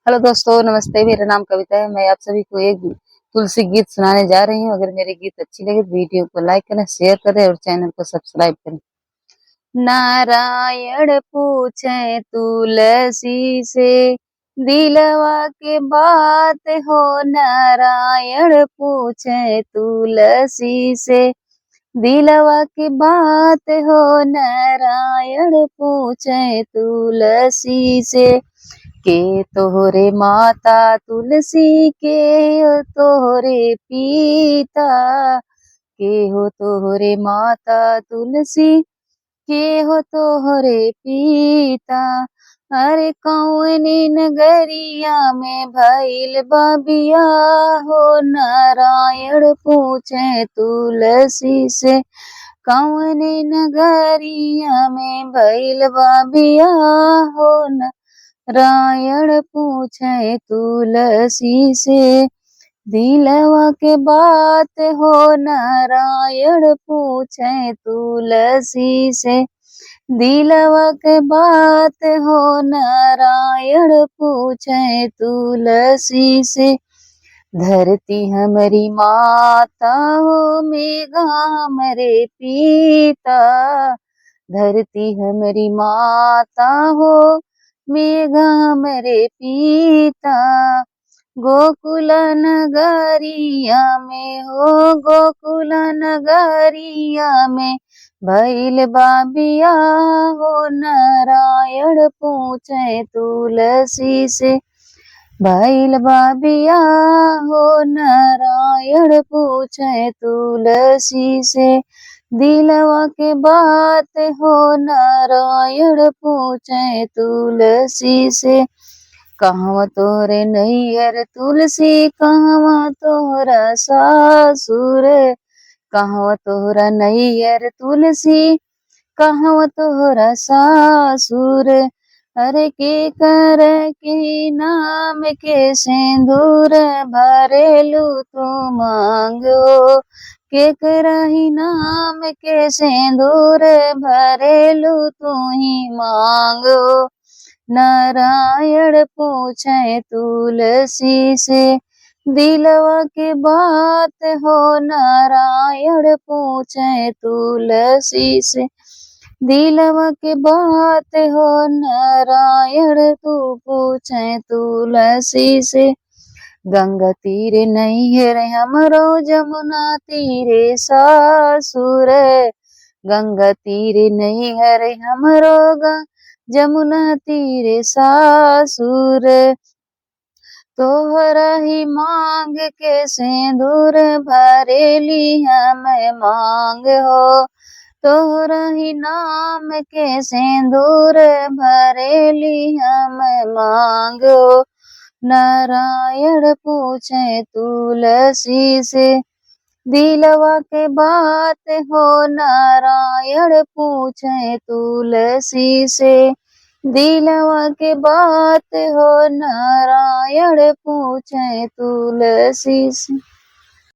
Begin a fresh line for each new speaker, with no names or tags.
Hello दोस्तों, नमस्ते। मेरा नाम कविता है। मैं आप सभी को एक तुलसी गीत सुनाने जा रही हूँ। अगर मेरे गीत अच्छी लगे तो वीडियो को लाइक करें, शेयर करें और चैनल को सब्सक्राइब करें। नारायण पूछे तुलसी से, दिलवा के बात हो। नारायण पूछे तुलसी से, दिलवा की बात हो। नारायण पूछे तुलसी से, के तोहरे माता तुलसी, के हो तोहरे पिता। के हो तोहरे माता तुलसी, के हो तोहरे पिता। अरे कौने नगरिया में भइल बा बियाह हो। नारायण पूछे तुलसी से, कौने नगरिया में भइल बा बियाह हो। नारायण पूछे तुलसी से, दिलवा के बात हो। नारायण पूछे तुलसी से, दिलवा के बात हो। नारायण पूछे तुलसी से, धरती हमारी माता हो। मेघा हमरे पिता। धरती हमारी माता हो। मेघा हमरे पिता। गोकुल नगरिया में हो। गोकुल नगरिया में भइल बा बियाह हो। नारायण पूछे तुलसी से, भइल बा बियाह हो। नारायण पूछे तुलसी से, दिलवा के बात हो। नारायण पूछे तुलसी से, कहवा तोरे नैहर तुलसी, कहवा तोहरा सासुर। कहवा तोहरा नैहर तुलसी, कहवा तोहरा सासुर। अरे के कर के नाम के सिंदूर, भरेलू तू मांगो। के करही नाम के सिंदूर, भरेलू तू ही मांगो। नारायण पूछे तुलसी से, दिलवा के बात हो। नारायण पूछे तुलसी से, दिलवा के बात हो। नारायण तू पूछे तुलसी से, गंगा तीरे नैहर हमरो, जमुना तीरे सासुर। गंगा तीरे नैहर हमरो, जमुना तीरे सासुर। तोहरा ही मांग के सिंदूर, भरेली हम मांग हो। तोहरा ही नाम के सिंदूर, भरेली हम मांग हो। नारायण पूछे तुलसी से, दिलवा के बात हो। नारायण पूछे तुलसी से, दिलवा के बात हो। नारायण पूछे तुलसी से।